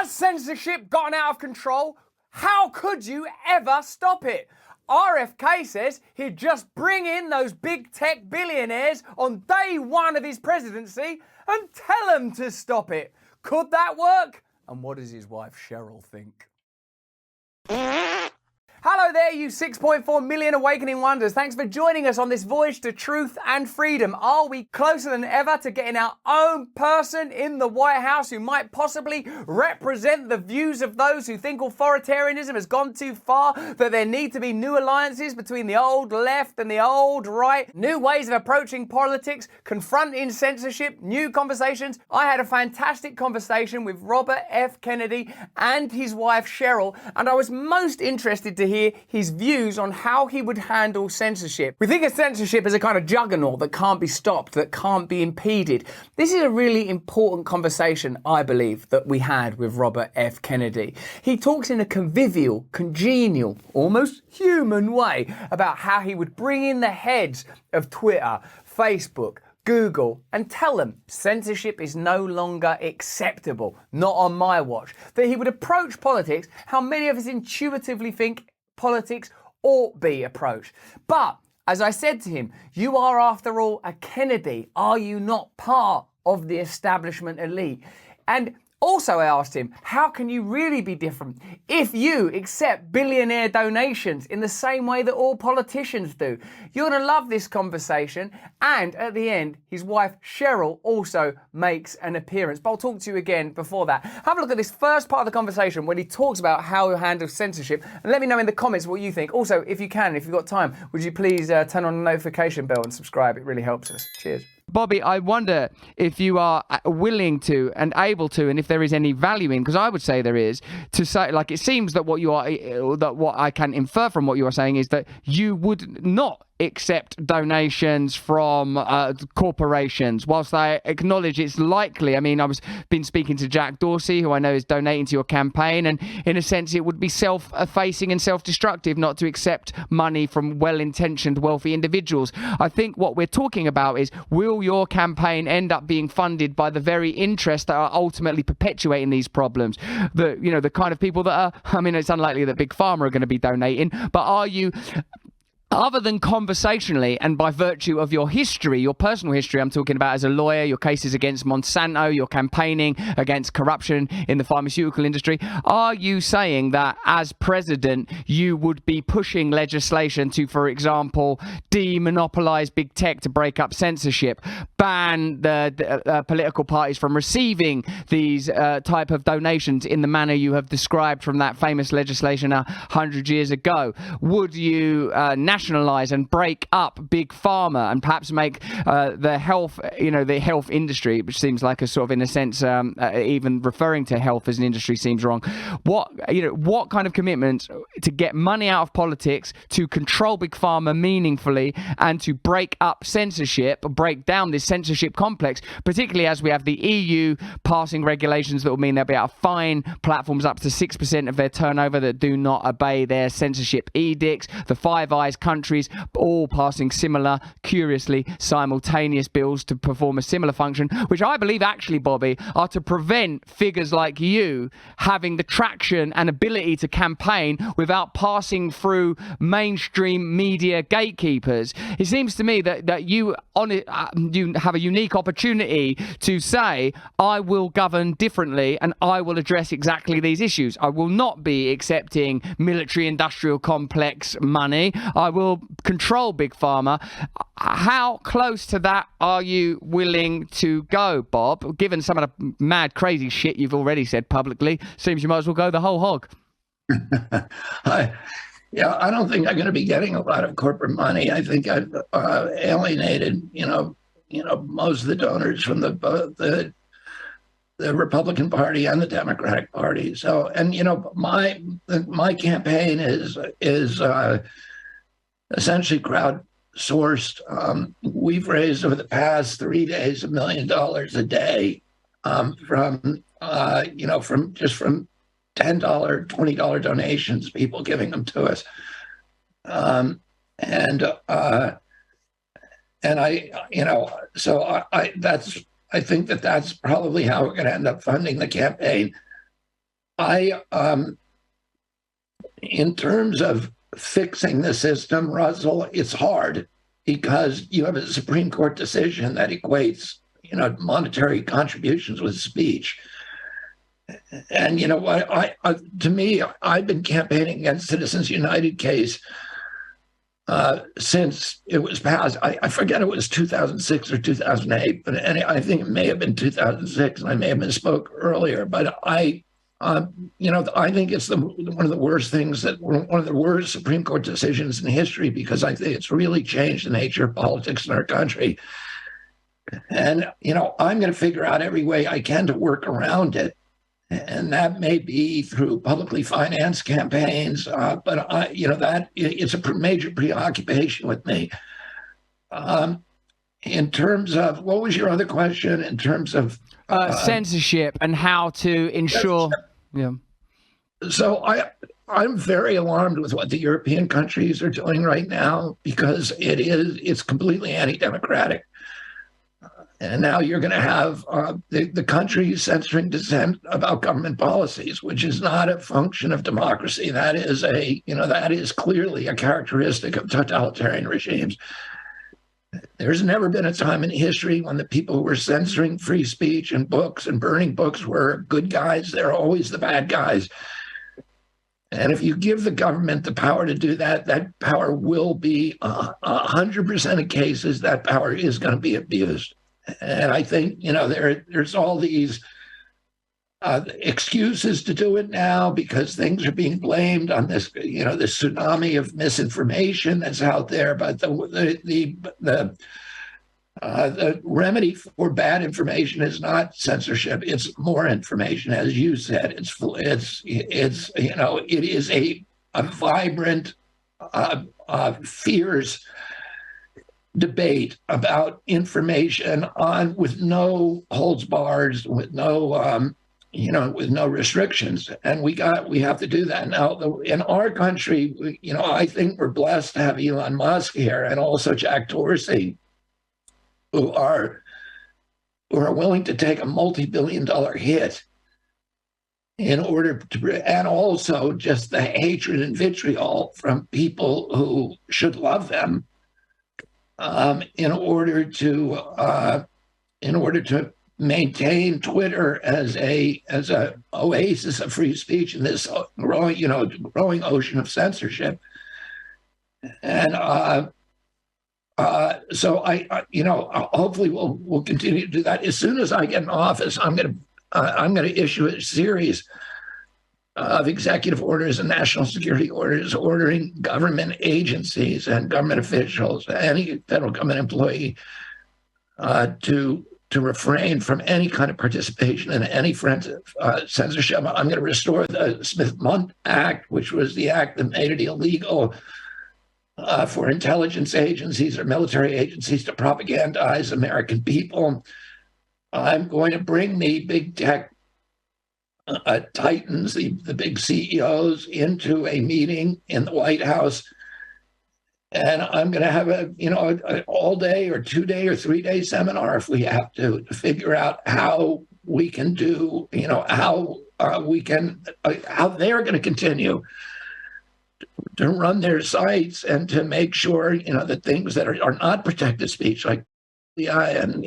Has censorship gotten out of control? How could you ever stop it? RFK says he'd just bring in those big tech billionaires on day one of his presidency and tell them to stop it. Could that work? And what does his wife Cheryl think? Hello there, you 6.4 million awakening wonders. Thanks for joining us on this voyage to truth and freedom. Are we closer than ever to getting our own person in the White House who might possibly represent the views of those who think authoritarianism has gone too far, that there need to be new alliances between the old left and the old right, new ways of approaching politics, confronting censorship, new conversations? I had a fantastic conversation with Robert F. Kennedy and his wife Cheryl, and I was most interested to hear his views on how he would handle censorship. We think of censorship as a kind of juggernaut that can't be stopped, that can't be impeded. This is a really important conversation, I believe, that we had with Robert F. Kennedy. He talks in a convivial, congenial, almost human way about how he would bring in the heads of Twitter, Facebook, Google, and tell them censorship is no longer acceptable, not on my watch. That he would approach politics how many of us intuitively think politics ought be approached. But, as I said to him, you are after all a Kennedy. Are you not part of the establishment elite? And also I asked him, how can you really be different if you accept billionaire donations in the same way that all politicians do? You're going to love this conversation. And at the end, his wife Cheryl also makes an appearance. But I'll talk to you again before that. Have a look at this first part of the conversation when he talks about how he handles censorship. And let me know in the comments what you think. Also, if you can, if you've got time, would you please turn on the notification bell and subscribe? It really helps us. Cheers. Bobby, I wonder if you are willing to and able to, and if there is any value in, because I would say there is, to say, like, it seems that what I can infer from what you are saying is that you would not accept donations from corporations, whilst I acknowledge it's likely. I mean, I've been speaking to Jack Dorsey, who I know is donating to your campaign, and in a sense it would be self-effacing and self-destructive not to accept money from well-intentioned wealthy individuals. I think what we're talking about is, will your campaign end up being funded by the very interests that are ultimately perpetuating these problems? The kind of people that are, I mean, it's unlikely that Big Pharma are going to be donating, but are you, other than conversationally and by virtue of your history, your personal history, I'm talking about as a lawyer, your cases against Monsanto, your campaigning against corruption in the pharmaceutical industry, are you saying that as president you would be pushing legislation to, for example, demonopolize big tech to break up censorship, ban the political parties from receiving these type of donations in the manner you have described from that famous legislation 100 years ago? Would you nationalize and break up big pharma and perhaps make the health industry, which seems like a sort of, in a sense, even referring to health as an industry seems wrong. What kind of commitment to get money out of politics, to control big pharma meaningfully, and to break up censorship, break down this censorship complex, particularly as we have the EU passing regulations that will mean they'll be able to fine platforms up to 6% of their turnover that do not obey their censorship edicts. The Five Eyes countries all passing similar, curiously simultaneous bills to perform a similar function, which I believe actually, Bobby, are to prevent figures like you having the traction and ability to campaign without passing through mainstream media gatekeepers. It seems to me that you have a unique opportunity to say, I will govern differently and I will address exactly these issues. I will not be accepting military-industrial complex money. I will control big pharma. How close to that are you willing to go, Bob? Given some of the mad, crazy shit you've already said publicly, seems you might as well go the whole hog. I don't think I'm going to be getting a lot of corporate money. I think I've alienated, most of the donors from the Republican Party and the Democratic Party. So, and my campaign is essentially crowdsourced. We've raised over the past 3 days $1 million a day from $10, $20 donations, people giving them to us. I think that's probably how we're going to end up funding the campaign. In terms of fixing the system, Russell, it's hard because you have a Supreme Court decision that equates, monetary contributions with speech. And you know what? To me, I've been campaigning against Citizens United case since it was passed. I forget it was 2006 or 2008, but I think it may have been 2006, and I may have misspoke earlier. But I think it's one of the worst things one of the worst Supreme Court decisions in history, because I think it's really changed the nature of politics in our country. And, I'm going to figure out every way I can to work around it. And that may be through publicly financed campaigns, but that it's a major preoccupation with me. In terms of, what was your other question? In terms of censorship and how to ensure. Yeah. So I'm very alarmed with what the European countries are doing right now, because it's completely anti-democratic. And now you're going to have the countries censoring dissent about government policies, which is not a function of democracy. That is clearly a characteristic of totalitarian regimes. There's never been a time in history when the people who were censoring free speech and books and burning books were good guys. They're always the bad guys. And if you give the government the power to do that, that power will be 100% of cases, that power is going to be abused. And I think, there's all these excuses to do it now because things are being blamed on this, this tsunami of misinformation that's out there. But the remedy for bad information is not censorship; it's more information, as you said. It is a vibrant, fierce debate about information with no holds bars, with no restrictions, and we have to do that now. In our country, I think we're blessed to have Elon Musk here, and also Jack Dorsey, who are willing to take a multi-billion-dollar hit in order to, and also just the hatred and vitriol from people who should love them, in order to maintain Twitter as a oasis of free speech in this growing ocean of censorship. And so hopefully we'll continue to do that. As soon as I get in office, I'm going to issue a series of executive orders and national security orders ordering government agencies and government officials, any federal government employee, to refrain from any kind of participation in any censorship. I'm going to restore the Smith-Mundt Act, which was the act that made it illegal for intelligence agencies or military agencies to propagandize American people. I'm going to bring the big tech titans, the big CEOs, into a meeting in the White House, and I'm going to have an all-day or 2-day or 3-day seminar if we have to figure out how we can do, how they're going to continue to run their sites and to make sure, that things that are not protected speech, like and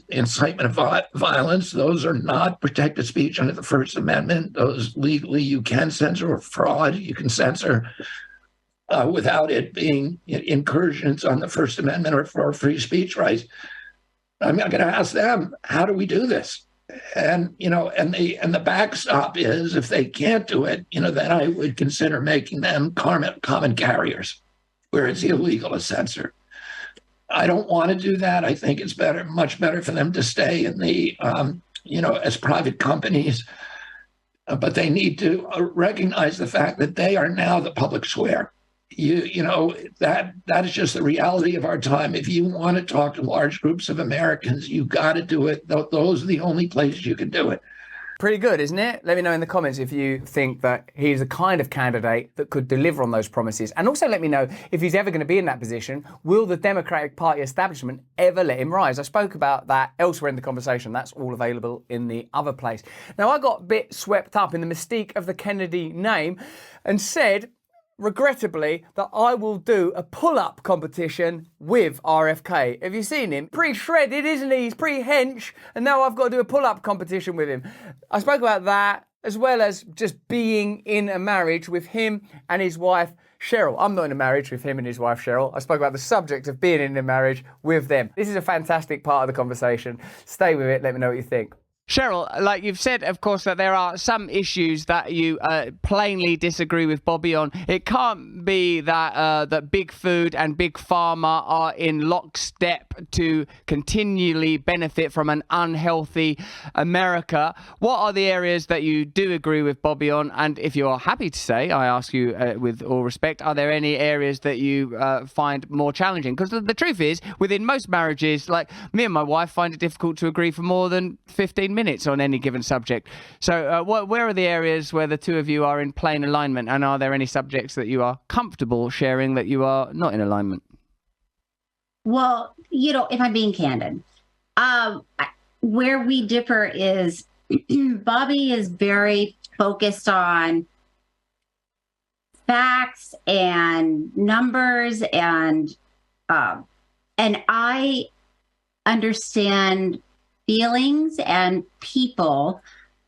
incitement of violence, those are not protected speech under the First Amendment. Those legally you can censor, or fraud you can censor without it being incursions on the First Amendment or for free speech rights. I'm going to ask them, how do we do this? And the backstop is, if they can't do it, then I would consider making them common carriers, where it's illegal to censor. I don't want to do that. I think it's much better for them to stay in the, as private companies. But they need to recognize the fact that they are now the public square. That is just the reality of our time. If you want to talk to large groups of Americans, you got to do it. Those are the only places you can do it. Pretty good, isn't it? Let me know in the comments if you think that he's the kind of candidate that could deliver on those promises. And also let me know if he's ever going to be in that position. Will the Democratic Party establishment ever let him rise? I spoke about that elsewhere in the conversation. That's all available in the other place. Now, I got a bit swept up in the mystique of the Kennedy name and said, regrettably, that I will do a pull-up competition with RFK. Have you seen him? Pretty shredded, isn't he? He's pretty hench, and now I've got to do a pull-up competition with him. I spoke about that, as well as just being in a marriage with him and his wife, Cheryl. I'm not in a marriage with him and his wife, Cheryl. I spoke about the subject of being in a marriage with them. This is a fantastic part of the conversation. Stay with it. Let me know what you think. Cheryl, like you've said, of course, that there are some issues that you plainly disagree with Bobby on. It can't be that that big food and big pharma are in lockstep to continually benefit from an unhealthy America. What are the areas that you do agree with Bobby on? And if you're happy to say, I ask you with all respect, are there any areas that you find more challenging? Because the truth is, within most marriages, like me and my wife find it difficult to agree for more than 15 minutes on any given subject. So where are the areas where the two of you are in plain alignment, and are there any subjects that you are comfortable sharing that you are not in alignment? Well, if I'm being candid, where we differ is Bobby is very focused on facts and numbers, and I understand feelings and people,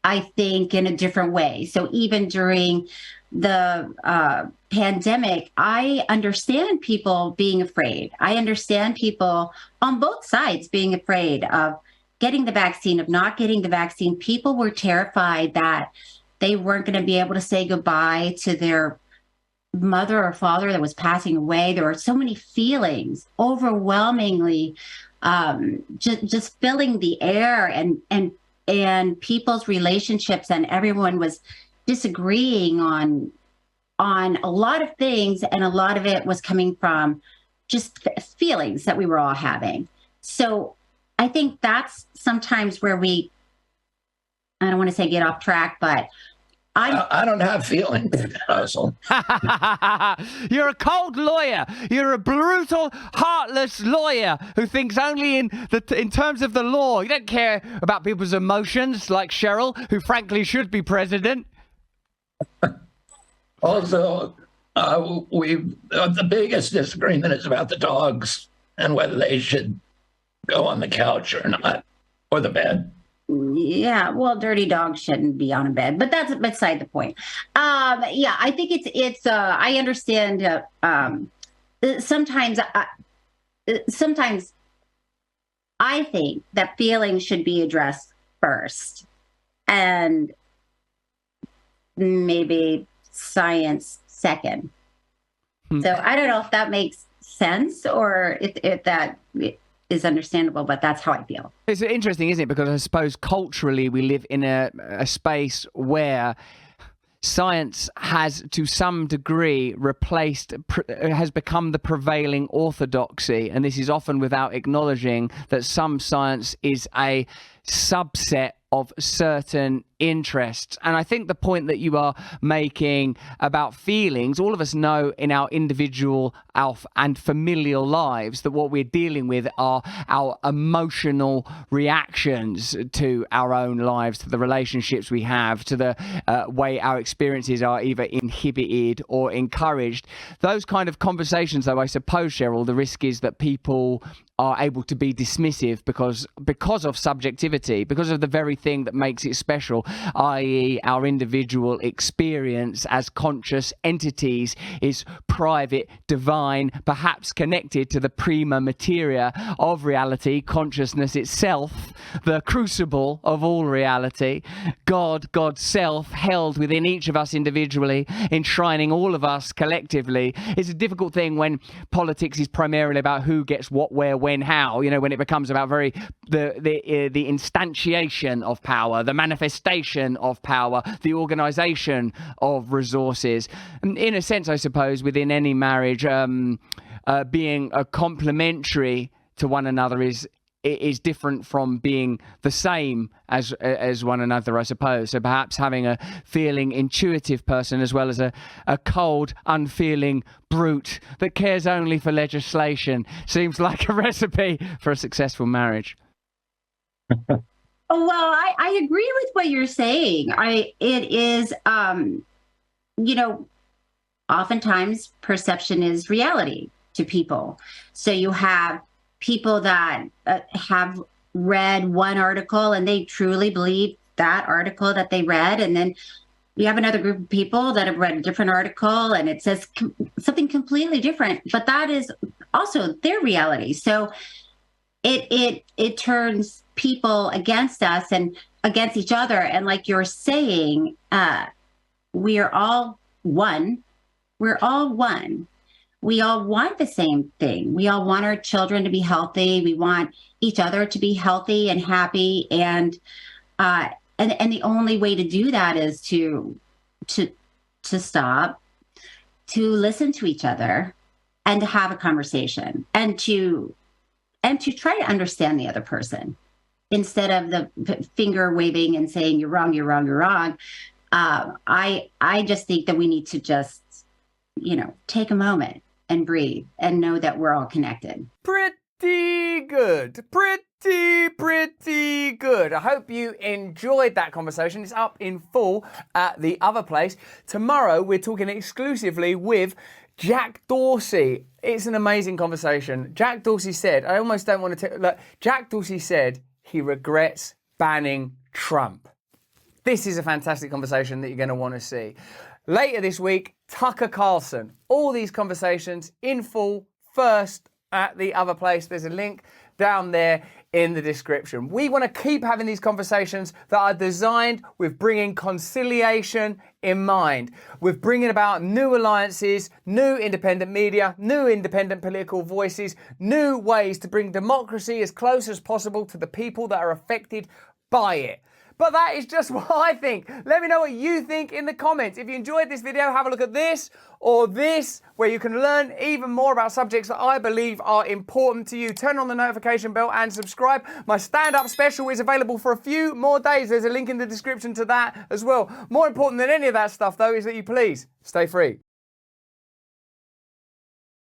I think, in a different way. So even during the pandemic, I understand people being afraid. I understand people on both sides being afraid of getting the vaccine, of not getting the vaccine. People were terrified that they weren't going to be able to say goodbye to their mother or father that was passing away. There were so many feelings, overwhelmingly just filling the air, and people's relationships, and everyone was disagreeing on a lot of things, and a lot of it was coming from just feelings that we were all having. So I think that's sometimes where I don't want to say get off track, but I don't have feelings, Russell. You're a cold lawyer. You're a brutal, heartless lawyer who thinks only in terms of the law. You don't care about people's emotions, like Cheryl, who frankly should be president. Also, the biggest disagreement is about the dogs and whether they should go on the couch or not, or the bed. Yeah, well, dirty dogs shouldn't be on a bed, but that's beside the point. Yeah, I think it's. I understand. Sometimes I think that feelings should be addressed first, and maybe science second. So I don't know if that makes sense or if that is understandable, but that's how I feel. It's interesting, isn't it? Because I suppose culturally we live in a space where science has, to some degree, has become the prevailing orthodoxy. And this is often without acknowledging that some science is a subset of certain interests. And I think the point that you are making about feelings, all of us know in our individual and familial lives that what we're dealing with are our emotional reactions to our own lives, to the relationships we have, to the way our experiences are either inhibited or encouraged. Those kind of conversations, though, I suppose, Cheryl, the risk is that people are able to be dismissive because of subjectivity, because of the very thing that makes it special, i.e. our individual experience as conscious entities is private, divine, perhaps connected to the prima materia of reality, consciousness itself, the crucible of all reality, God's self held within each of us individually, enshrining all of us collectively. It's a difficult thing when politics is primarily about who gets what, where, when, how, when it becomes about the instantiation of power, the manifestation of power, the organization of resources. And in a sense, I suppose, within any marriage, being complementary to one another is is different from being the same as one another, I suppose. So perhaps having a feeling, intuitive person as well as a cold, unfeeling brute that cares only for legislation seems like a recipe for a successful marriage. Well, I agree with what you're saying. It is, oftentimes perception is reality to people. So you have people that have read one article and they truly believe that article that they read. And then you have another group of people that have read a different article and it says something completely different, but that is also their reality. So it turns people against us and against each other. And like you're saying, we are all one. We're all one. We all want the same thing. We all want our children to be healthy. We want each other to be healthy and happy. And the only way to do that is to stop, to listen to each other, and to have a conversation, and to try to understand the other person instead of the finger waving and saying you're wrong, you're wrong, you're wrong. I just think that we need to just take a moment and breathe and know that we're all connected. Pretty good. Pretty good. I hope you enjoyed that conversation. It's up in full at the other place. Tomorrow, we're talking exclusively with Jack Dorsey. It's an amazing conversation. Jack Dorsey said, I almost don't want to look, Jack Dorsey said he regrets banning Trump. This is a fantastic conversation that you're going to want to see. Later this week, Tucker Carlson. All these conversations in full, first at the other place. There's a link down there in the description. We want to keep having these conversations that are designed with bringing conciliation in mind, with bringing about new alliances, new independent media, new independent political voices, new ways to bring democracy as close as possible to the people that are affected by it. But that is just what I think. Let me know what you think in the comments. If you enjoyed this video, have a look at this or this, where you can learn even more about subjects that I believe are important to you. Turn on the notification bell and subscribe. My stand-up special is available for a few more days. There's a link in the description to that as well. More important than any of that stuff, though, is that you please stay free.